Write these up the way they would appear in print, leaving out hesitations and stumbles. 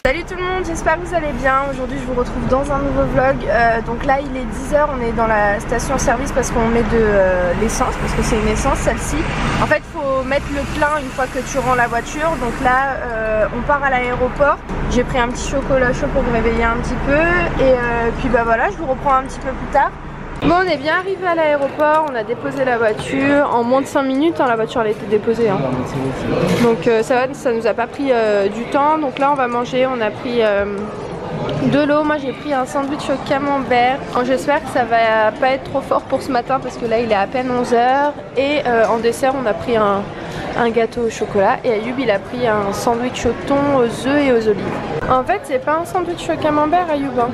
Salut tout le monde, j'espère que vous allez bien. Aujourd'hui je vous retrouve dans un nouveau vlog. Donc là il est 10 h, on est dans la station service parce qu'on met de l'essence, parce que c'est une essence celle-ci. En fait il faut mettre le plein une fois que tu rends la voiture. Donc là on part à l'aéroport. J'ai pris un petit chocolat chaud pour me réveiller un petit peu. Et puis bah voilà, je vous reprends un petit peu plus tard. Bon, on est bien arrivé à l'aéroport, on a déposé la voiture en moins de 5 minutes, hein, la voiture elle a été déposée. Hein. Donc ça nous a pas pris du temps. Donc là on va manger, on a pris de l'eau, moi j'ai pris un sandwich au camembert. J'espère que ça va pas être trop fort pour ce matin parce que là il est à peine 11 h. Et en dessert on a pris un gâteau au chocolat et Ayoub il a pris un sandwich au thon, aux œufs et aux olives. En fait c'est pas un sandwich au camembert Ayoub hein.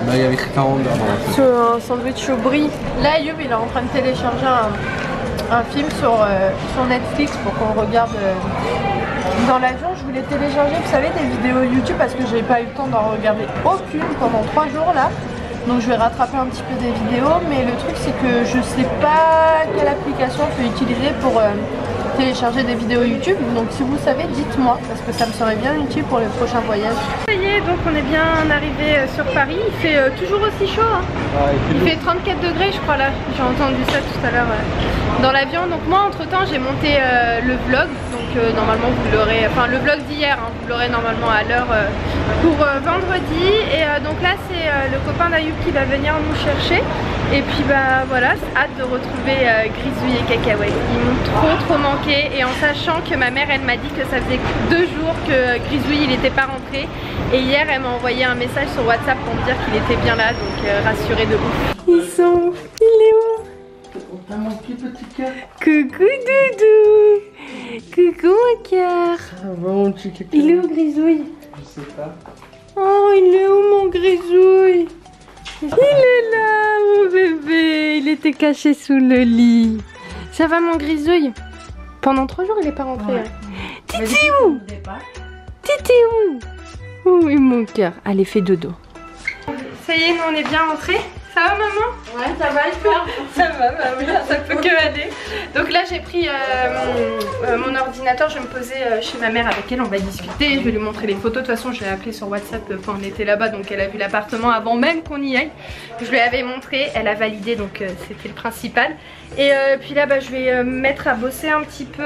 Là il y avait écrit camembert. C'est un sandwich au brie. Là Ayoub il est en train de télécharger un film sur Netflix pour qu'on regarde dans l'avion. Je voulais télécharger vous savez des vidéos YouTube parce que j'ai pas eu le temps d'en regarder aucune pendant 3 jours là. Donc je vais rattraper un petit peu des vidéos, mais le truc c'est que je sais pas quelle application il faut utiliser pour télécharger des vidéos YouTube. Donc si vous savez dites-moi parce que ça me serait bien utile pour les prochains voyages. Ça y est, donc on est bien arrivé sur Paris. Il fait toujours aussi chaud hein. Il fait 34 degrés je crois là. J'ai entendu ça tout à l'heure dans l'avion. Donc moi entre temps j'ai monté le vlog. Donc normalement vous l'aurez, enfin le vlog d'hier hein, vous l'aurez normalement à l'heure pour vendredi. Et donc là c'est le copain d'Ayoub qui va venir nous chercher. Et puis bah voilà, hâte de retrouver Grisouille et Cacahuète. Ils m'ont trop manqué. Et en sachant que ma mère elle m'a dit que ça faisait 2 jours que Grisouille il n'était pas rentré. Et hier elle m'a envoyé un message sur WhatsApp pour me dire qu'il était bien là. Donc rassurée de ouf. Ils sont où? Il est où? Mon petit cœur. Coucou Doudou. Coucou mon cœur. Mon petit cœur. Il est où Grisouille? Je sais pas. Oh il est où mon Grisouille? Il est là mon bébé. Il était caché sous le lit. Ça va mon Grisouille? Pendant 3 jours il est pas rentré. Ouais. Titi où? Titi où? Oui mon cœur. Allez fais dodo. Ça y est nous on est bien rentrés. Ça va maman? Ouais ça va hyper. Ça va bah oui ça peut que aller. Donc là j'ai pris mon ordinateur, je vais me poser chez ma mère avec elle, on va discuter, je vais lui montrer les photos. De toute façon je l'ai appelée sur WhatsApp quand on était là-bas, donc elle a vu l'appartement avant même qu'on y aille. Je lui avais montré, elle a validé donc c'était le principal. Et puis là bah, je vais me mettre à bosser un petit peu.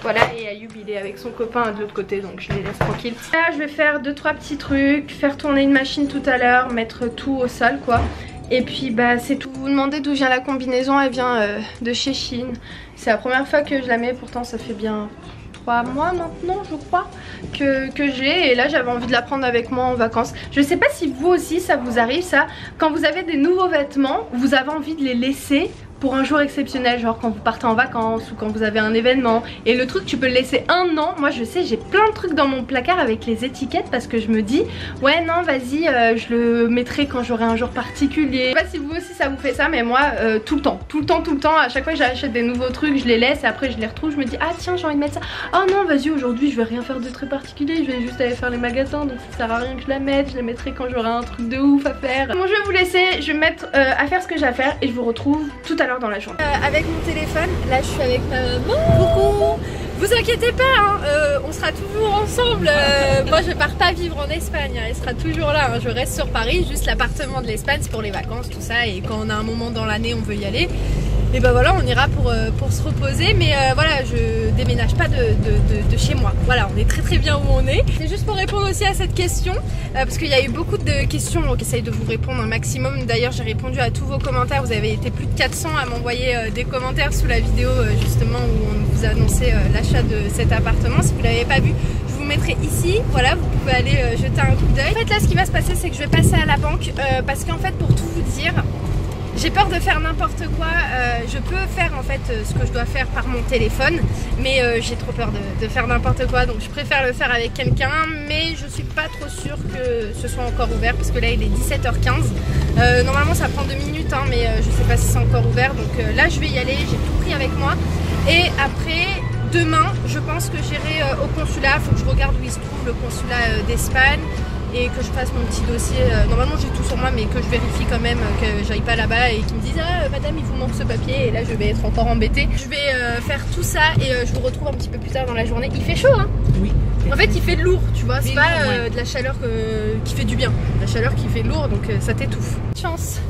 Voilà et Ayoub il est avec son copain de l'autre côté donc je les laisse tranquilles. Là je vais faire 2-3 petits trucs, faire tourner une machine tout à l'heure, mettre tout au sol quoi. Et puis bah c'est tout. Vous vous demandez d'où vient la combinaison, elle vient de chez Shein. C'est la première fois que je la mets, pourtant ça fait bien 3 mois maintenant je crois que je l'ai. Et là j'avais envie de la prendre avec moi en vacances. Je sais pas si vous aussi ça vous arrive ça. Quand vous avez des nouveaux vêtements, vous avez envie de les laisser pour un jour exceptionnel, genre quand vous partez en vacances ou quand vous avez un événement. Et le truc tu peux le laisser 1 an. Moi je sais j'ai plein de trucs dans mon placard avec les étiquettes parce que je me dis ouais non vas-y je le mettrai quand j'aurai un jour particulier. Je sais pas si vous aussi ça vous fait ça mais moi tout le temps à chaque fois que j'achète des nouveaux trucs je les laisse et après je les retrouve, je me dis ah tiens j'ai envie de mettre ça. Oh non vas-y aujourd'hui je vais rien faire de très particulier, je vais juste aller faire les magasins donc ça sert à rien que je la mette, je la mettrai quand j'aurai un truc de ouf à faire. Bon je vais vous laisser, je vais me mettre à faire ce que j'ai à faire et je vous retrouve tout à l'heure dans la journée. Avec mon téléphone, là je suis avec ma maman. Coucou. Vous inquiétez pas, hein, on sera toujours ensemble. Moi je pars pas vivre en Espagne, hein, elle sera toujours là. Hein, je reste sur Paris, juste l'appartement de l'Espagne c'est pour les vacances, tout ça. Et quand on a un moment dans l'année on veut y aller. Et ben voilà on ira pour se reposer. Mais voilà je déménage pas de chez moi. Voilà on est très bien où on est. C'est juste pour répondre aussi à cette question parce qu'il y a eu beaucoup de questions donc j'essaye de vous répondre un maximum. D'ailleurs j'ai répondu à tous vos commentaires. Vous avez été plus de 400 à m'envoyer des commentaires sous la vidéo justement où on vous annonçait l'achat de cet appartement. Si vous l'avez pas vu je vous mettrai ici. Voilà vous pouvez aller jeter un coup d'œil. En fait là ce qui va se passer c'est que je vais passer à la banque parce qu'en fait pour tout vous dire j'ai peur de faire n'importe quoi. Je peux faire en fait ce que je dois faire par mon téléphone mais j'ai trop peur de faire n'importe quoi donc je préfère le faire avec quelqu'un. Mais je suis pas trop sûre que ce soit encore ouvert parce que là il est 17 h 15. Normalement ça prend 2 minutes hein, mais je sais pas si c'est encore ouvert donc là je vais y aller, j'ai tout pris avec moi. Et après demain je pense que j'irai au consulat. Faut que je regarde où il se trouve le consulat d'Espagne. et que je fasse mon petit dossier. Normalement j'ai tout sur moi mais que je vérifie quand même que j'aille pas là-bas et qu'ils me disent ah madame il vous manque ce papier et là je vais être encore embêtée. Je vais faire tout ça et je vous retrouve un petit peu plus tard dans la journée. Il fait chaud hein. Oui. En fait il fait lourd tu vois, c'est pas de la chaleur qui fait du bien, la chaleur qui fait lourd donc ça t'étouffe. Chance,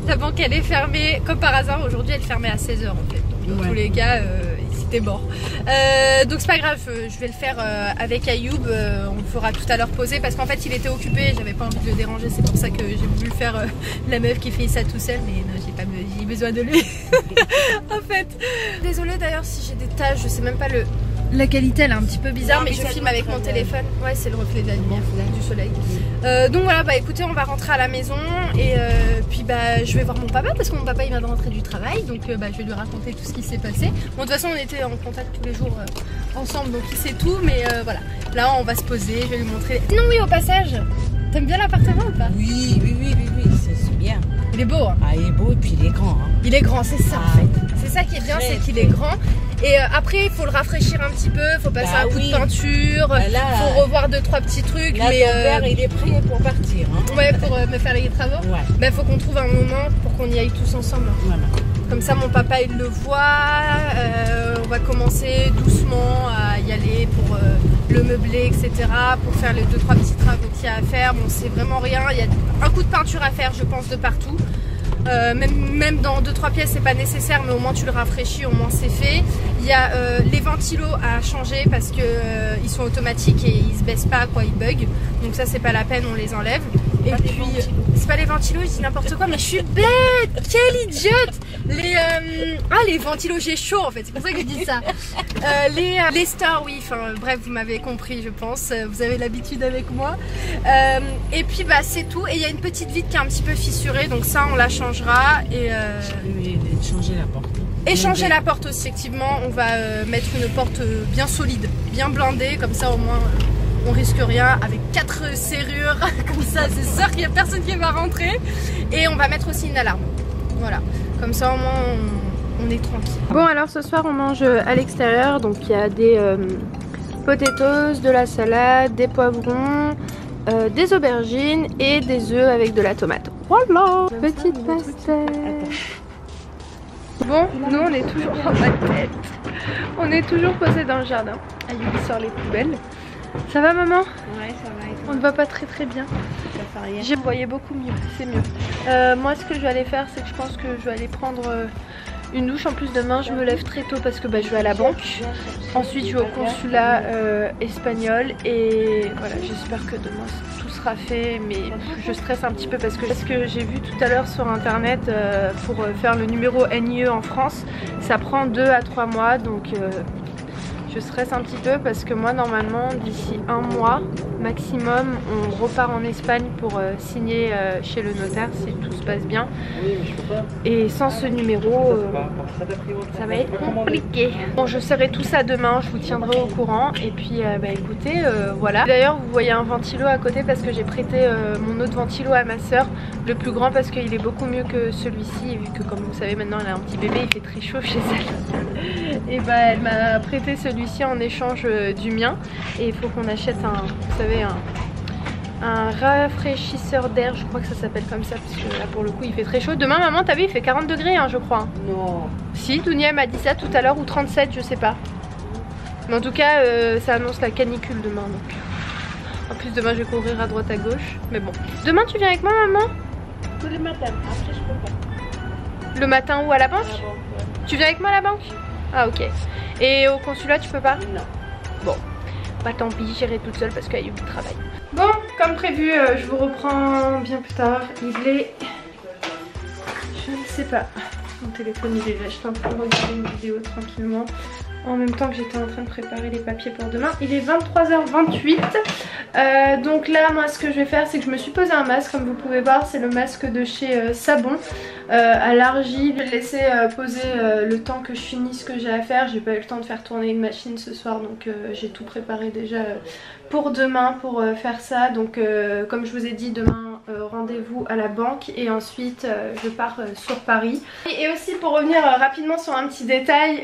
la banque elle est fermée comme par hasard, aujourd'hui elle fermait à 16h en fait. Donc, dans tous les cas c'était mort. Donc c'est pas grave, je vais le faire avec Ayoub, on le fera tout à l'heure poser parce qu'en fait il était occupé, j'avais pas envie de le déranger, c'est pour ça que j'ai voulu faire la meuf qui fait ça tout seul mais non j'ai besoin de lui en fait. Désolée d'ailleurs si j'ai des taches, je sais même pas la qualité elle est un petit peu bizarre mais je filme avec mon téléphone. Ouais c'est le reflet de la lumière du soleil. Donc voilà bah écoutez on va rentrer à la maison et puis bah je vais voir mon papa parce que mon papa il vient de rentrer du travail donc bah, je vais lui raconter tout ce qui s'est passé. Bon de toute façon on était en contact tous les jours ensemble donc il sait tout mais voilà là on va se poser, je vais lui montrer. Non oui au passage, t'aimes bien l'appartement ou pas? Oui c'est bien. Il est beau hein. Ah il est beau et puis il est grand hein. Il est grand c'est ça en fait. C'est ça qui est bien c'est qu'il est grand. Et après il faut le rafraîchir un petit peu, faut passer un coup de peinture, faut revoir 2-3 petits trucs. Là, mais ton père il est prêt pour partir hein. Ouais pour me faire les travaux. Ouais. Bah faut qu'on trouve un moment pour qu'on y aille tous ensemble. Voilà. Comme ça mon papa il le voit, on va commencer doucement à y aller pour le meubler etc. Pour faire les 2-3 petits travaux qu'il y a à faire. Bon c'est vraiment rien, il y a un coup de peinture à faire je pense de partout. Même dans 2-3 pièces c'est pas nécessaire mais au moins tu le rafraîchis, au moins c'est fait. Il y a les ventilos à changer parce que ils sont automatiques et ils se baissent pas quoi, ils bug. Donc ça c'est pas la peine, on les enlève. Et puis c'est pas les ventilos, je dis n'importe quoi mais je suis bête, quelle idiote. Les ventilos j'ai chaud en fait, c'est pour ça que je dis ça. Les stores oui, enfin bref vous m'avez compris je pense, vous avez l'habitude avec moi. Et puis bah c'est tout et il y a une petite vitre qui est un petit peu fissurée donc ça on la changera et changer la porte. Et changer la porte aussi effectivement, on va mettre une porte bien solide, bien blindée comme ça au moins on risque rien avec 4 serrures comme ça c'est sûr qu'il n'y a personne qui va rentrer et on va mettre aussi une alarme. Voilà, comme ça au moins on est tranquille. Bon alors ce soir on mange à l'extérieur donc il y a des potatoes, de la salade, des poivrons, des aubergines et des œufs avec de la tomate. Voilà, petite pastel. Bon, nous on est toujours dans la tête. On est toujours posé dans le jardin. Ayoub sort les poubelles. Ça va maman? Ouais ça va. On ne va pas très bien. Ça fait rien. J'ai voyé beaucoup mieux, c'est mieux. Moi ce que je vais aller faire c'est que je pense que je vais aller prendre une douche. En plus demain je me lève très tôt parce que je vais à la banque. Ensuite je vais au consulat espagnol et voilà j'espère que demain tout sera fait mais je stresse un petit peu parce que j'ai vu tout à l'heure sur internet pour faire le numéro NIE en France ça prend 2 à 3 mois donc je stresse un petit peu parce que moi normalement d'ici 1 mois maximum on repart en Espagne pour signer chez le notaire si tout se passe bien et sans ce numéro ça va être compliqué. Bon je serai tout ça demain, je vous tiendrai au courant et puis écoutez voilà. D'ailleurs vous voyez un ventilo à côté parce que j'ai prêté mon autre ventilo à ma soeur, le plus grand parce qu'il est beaucoup mieux que celui-ci et vu que comme vous savez maintenant elle a un petit bébé il fait très chaud chez elle et elle m'a prêté celui-ci en échange du mien et il faut qu'on achète vous savez un rafraîchisseur d'air, je crois que ça s'appelle comme ça parce que là pour le coup il fait très chaud. Demain maman t'as vu il fait 40 degrés je crois. Non. Si Dounia m'a dit ça tout à l'heure ou 37 je sais pas. Mais en tout cas ça annonce la canicule demain donc. En plus demain je vais courir à droite à gauche mais bon. Demain tu viens avec moi maman? Tous les matins, après je peux pas. Le matin ou à la banque? À la banque, ouais. Tu viens avec moi à la banque? Ah ok. Et au consulat tu peux pas? Non. Bon, bah tant pis, j'irai toute seule parce qu'il y a eu du travail. Bon, comme prévu, je vous reprends bien plus tard. Il est... Je ne sais pas. Mon téléphone il est là, je suis en train de regarder une vidéo tranquillement. En même temps que j'étais en train de préparer les papiers pour demain. Il est 23h28. Donc là, moi ce que je vais faire, c'est que je me suis posé un masque. Comme vous pouvez voir, c'est le masque de chez Sabon. À l'argile. Je vais le laisser poser le temps que je finisse ce que j'ai à faire. J'ai pas eu le temps de faire tourner une machine ce soir. Donc j'ai tout préparé déjà pour demain pour faire ça. Donc comme je vous ai dit, demain rendez-vous à la banque et ensuite je pars sur Paris. Et aussi pour revenir rapidement sur un petit détail,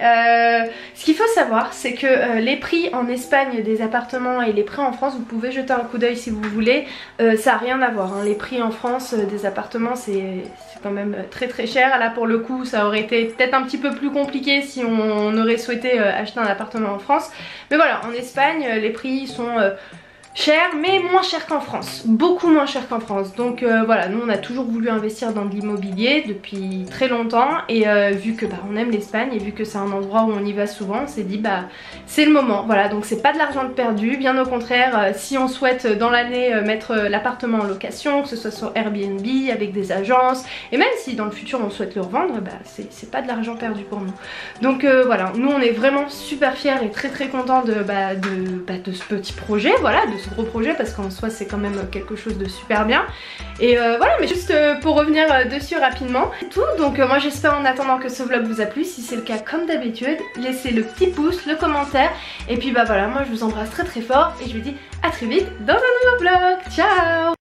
ce qu'il faut savoir c'est que les prix en Espagne des appartements et les prix en France, vous pouvez jeter un coup d'œil si vous voulez, ça n'a rien à voir, hein. Les prix en France des appartements c'est quand même très très cher. Là pour le coup ça aurait été peut-être un petit peu plus compliqué si on aurait souhaité acheter un appartement en France. Mais voilà, en Espagne les prix sont cher, mais moins cher qu'en France, beaucoup moins cher qu'en France. Donc voilà, nous on a toujours voulu investir dans de l'immobilier depuis très longtemps et vu que on aime l'Espagne et vu que c'est un endroit où on y va souvent, on s'est dit c'est le moment. Voilà, donc c'est pas de l'argent perdu, bien au contraire, si on souhaite dans l'année mettre l'appartement en location, que ce soit sur Airbnb avec des agences, et même si dans le futur on souhaite le revendre, c'est pas de l'argent perdu pour nous. Donc voilà, nous on est vraiment super fiers et très très contents de ce petit projet, voilà, de ce gros projet, parce qu'en soi c'est quand même quelque chose de super bien. Et voilà, mais juste pour revenir dessus rapidement, c'est tout. Donc moi j'espère en attendant que ce vlog vous a plu. Si c'est le cas, comme d'habitude, laissez le petit pouce, le commentaire, et puis voilà, moi je vous embrasse très très fort et je vous dis à très vite dans un nouveau vlog. Ciao!